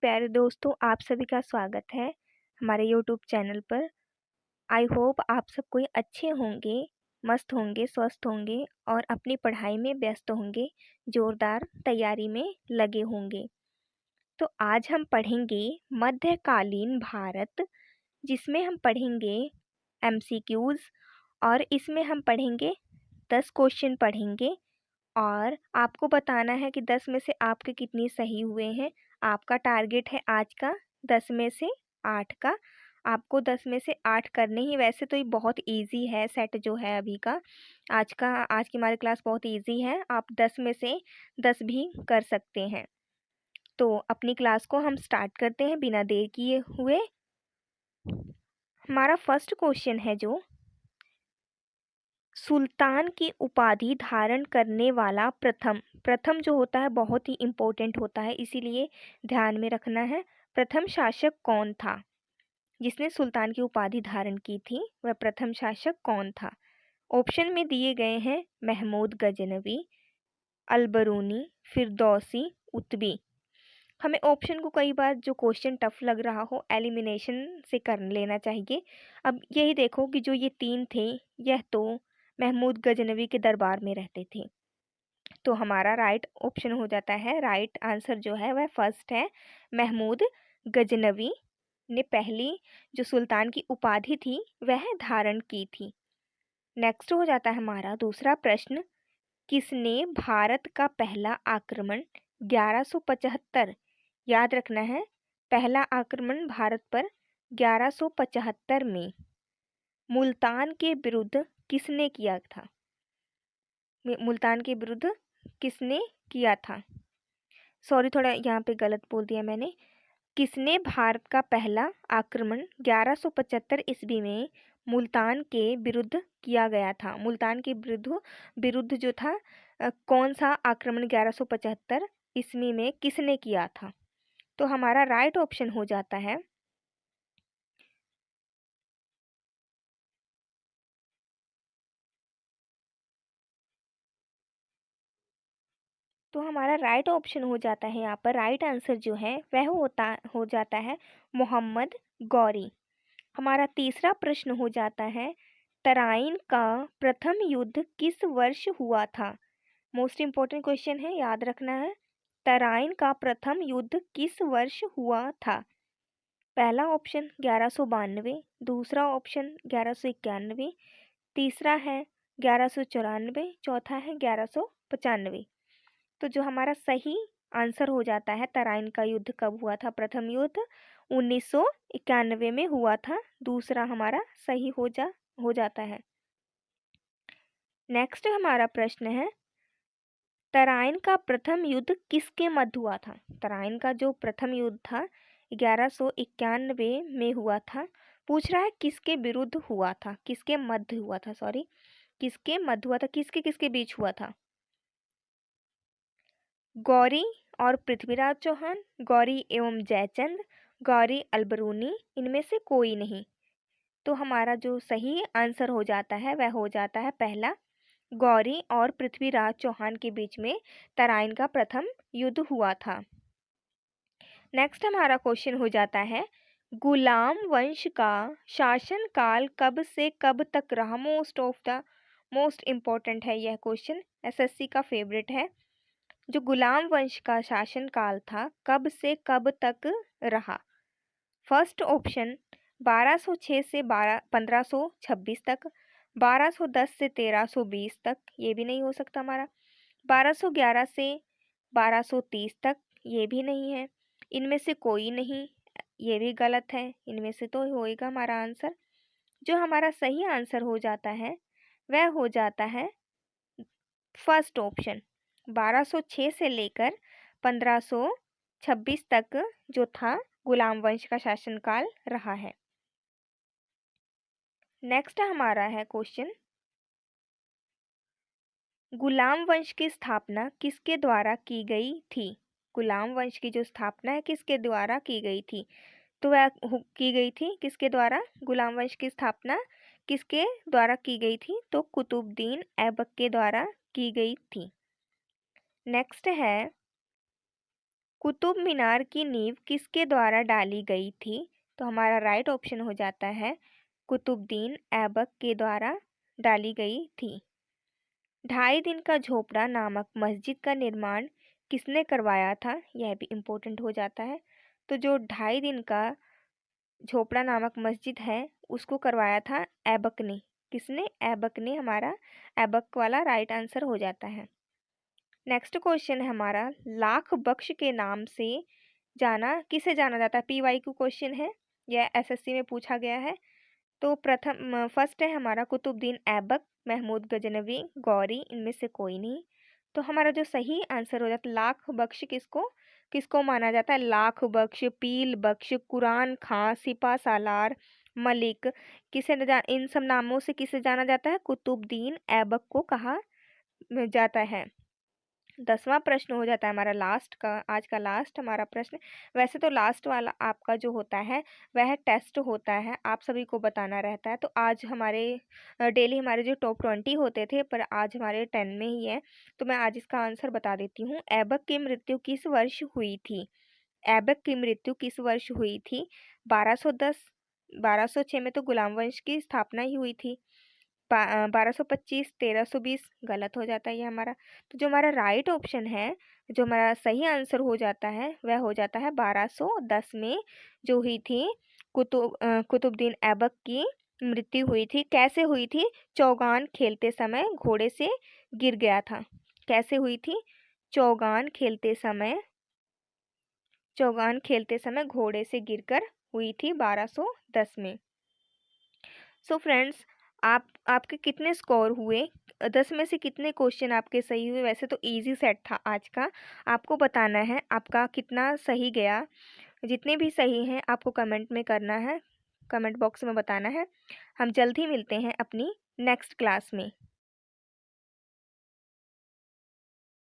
प्यारे दोस्तों, आप सभी का स्वागत है हमारे यूट्यूब चैनल पर। आई होप आप सब कोई अच्छे होंगे, मस्त होंगे, स्वस्थ होंगे और अपनी पढ़ाई में व्यस्त होंगे, जोरदार तैयारी में लगे होंगे। तो आज हम पढ़ेंगे मध्यकालीन भारत, जिसमें हम पढ़ेंगे एमसीक्यूज़ और इसमें हम पढ़ेंगे 10 क्वेश्चन पढ़ेंगे और आपको बताना है कि 10 में से आपके कितनी सही हुए हैं। आपका टारगेट है आज का 10 में से 8 का। आपको 10 में से 8 करने ही, वैसे तो ये बहुत इजी है सेट जो है अभी का। आज की हमारी क्लास बहुत इजी है, आप 10 में से 10 भी कर सकते हैं। तो अपनी क्लास को हम स्टार्ट करते हैं बिना देर किए हुए। हमारा फर्स्ट क्वेश्चन है जो सुल्तान की उपाधि धारण करने वाला प्रथम जो होता है बहुत ही इम्पोर्टेंट होता है, इसीलिए ध्यान में रखना है। प्रथम शासक कौन था जिसने सुल्तान की उपाधि धारण की थी? वह प्रथम शासक कौन था? ऑप्शन में दिए गए हैं महमूद गजनवी, अलबरूनी, फिरदौसी, उतबी। हमें ऑप्शन को कई बार जो क्वेश्चन टफ लग रहा हो एलिमिनेशन से कर लेना चाहिए। अब यही देखो कि जो ये तीन थे, यह तो महमूद गजनवी के दरबार में रहते थे, तो हमारा राइट ऑप्शन हो जाता है, राइट आंसर जो है वह फर्स्ट है। महमूद गजनवी ने पहली जो सुल्तान की उपाधि थी वह धारण की थी। नेक्स्ट हो जाता है हमारा दूसरा प्रश्न, किसने भारत का पहला आक्रमण 1175, याद रखना है, पहला आक्रमण भारत पर 1175 में मुल्तान के विरुद्ध किसने किया था? मुल्तान के विरुद्ध किसने किया था? सॉरी, थोड़ा यहाँ पे गलत बोल दिया मैंने। किसने भारत का पहला आक्रमण 1175 ईस्वी में मुल्तान के विरुद्ध किया गया था? मुल्तान के विरुद्ध विरुद्ध जो था, कौन सा आक्रमण 1175 ईस्वी में किसने किया था? तो हमारा राइट ऑप्शन हो जाता है यहाँ पर राइट आंसर जो है वह हो जाता है मोहम्मद गौरी। हमारा तीसरा प्रश्न हो जाता है, तराइन का प्रथम युद्ध किस वर्ष हुआ था? मोस्ट इम्पोर्टेंट क्वेश्चन है, याद रखना है। तराइन का प्रथम युद्ध किस वर्ष हुआ था? पहला ऑप्शन 1192, दूसरा ऑप्शन 1191, तीसरा है 1194, चौथा है 1195। तो जो हमारा सही आंसर हो जाता है, तराइन का युद्ध कब हुआ था? प्रथम युद्ध 1991 में हुआ था। दूसरा हमारा सही हो जाता है। नेक्स्ट हमारा प्रश्न है, तराइन का प्रथम युद्ध किसके मध्य हुआ था? तराइन का जो प्रथम युद्ध था 1191 में हुआ था। पूछ रहा है किसके विरुद्ध हुआ था, किसके मध्य हुआ था, सॉरी, किसके मध्य हुआ था, किसके किसके बीच हुआ था? गौरी और पृथ्वीराज चौहान, गौरी एवं जयचंद, गौरी अलबरूनी, इनमें से कोई नहीं। तो हमारा जो सही आंसर हो जाता है वह हो जाता है पहला, गौरी और पृथ्वीराज चौहान के बीच में तराइन का प्रथम युद्ध हुआ था। नेक्स्ट हमारा क्वेश्चन हो जाता है, गुलाम वंश का शासन काल कब से कब तक रहा? मोस्ट इम्पोर्टेंट है यह क्वेश्चन, एसएससी का फेवरेट है। जो गुलाम वंश का शासन काल था कब से कब तक रहा? फर्स्ट ऑप्शन 1206 से 1526 तक, 1210 से 1320 तक, ये भी नहीं हो सकता हमारा, 1211 से 1230 तक, ये भी नहीं है, इनमें से कोई नहीं, ये भी गलत है, इनमें से तो होएगा हमारा आंसर। जो हमारा सही आंसर हो जाता है वह हो जाता है फर्स्ट ऑप्शन, 1206 से लेकर 1526 तक जो था गुलाम वंश का शासनकाल रहा है। नेक्स्ट हमारा है क्वेश्चन, गुलाम वंश की स्थापना किसके द्वारा की गई थी? गुलाम वंश की जो स्थापना है किसके द्वारा की गई थी? तो वह की गई थी किसके द्वारा? गुलाम वंश की स्थापना किसके द्वारा की गई थी? तो कुतुबुद्दीन ऐबक के द्वारा की गई थी। नेक्स्ट है कुतुब मीनार की नींव किसके द्वारा डाली गई थी? तो हमारा राइट ऑप्शन हो जाता है कुतुबुद्दीन ऐबक के द्वारा डाली गई थी। 2.5 दिन का झोपड़ा नामक मस्जिद का निर्माण किसने करवाया था? यह भी इम्पोर्टेंट हो जाता है। तो जो 2.5 दिन का झोपड़ा नामक मस्जिद है उसको करवाया था ऐबक ने। किसने? ऐबक ने। हमारा ऐबक वाला राइट आंसर हो जाता है। नेक्स्ट क्वेश्चन है हमारा, लाख बख्श के नाम से किसे जाना जाता है? PYQ क्वेश्चन है, यह SSC में पूछा गया है। तो फर्स्ट है हमारा कुतुबुद्दीन ऐबक, महमूद गजनवी, गौरी, इनमें से कोई नहीं। तो हमारा जो सही आंसर हो जाता है, लाख बख्श किसको किसको माना जाता है? लाख बख्श, पील बख्श, कुरान खां, सिपा सालार, मलिक, इन सब नामों से किसे जाना जाता है? कुतुबुद्दीन ऐबक को कहा जाता है। 10वां प्रश्न हो जाता है हमारा लास्ट का, आज का लास्ट हमारा प्रश्न। वैसे तो लास्ट वाला आपका जो होता है वह टेस्ट होता है, आप सभी को बताना रहता है। तो आज हमारे डेली हमारे जो टॉप 20 होते थे, पर आज हमारे 10 में ही है। तो मैं आज इसका आंसर बता देती हूँ। ऐबक की मृत्यु किस वर्ष हुई थी? ऐबक की मृत्यु किस वर्ष हुई थी? 1210, 1206 में तो गुलाम वंश की स्थापना ही हुई थी। 1225, 1320 गलत हो जाता है ये हमारा। तो जो हमारा राइट ऑप्शन है, जो हमारा सही आंसर हो जाता है, वह हो जाता है 1210 में जो हुई थी कुतुबुद्दीन ऐबक की मृत्यु हुई थी। कैसे हुई थी? चौगान खेलते समय घोड़े से गिर गया था। कैसे हुई थी? चौगान खेलते समय घोड़े से गिरकर हुई थी 1210 में। सो फ्रेंड्स, आपके कितने स्कोर हुए? 10 में से कितने क्वेश्चन आपके सही हुए? वैसे तो इजी सेट था आज का, आपको बताना है आपका कितना सही गया। जितने भी सही हैं आपको कमेंट में करना है, कमेंट बॉक्स में बताना है। हम जल्द ही मिलते हैं अपनी नेक्स्ट क्लास में।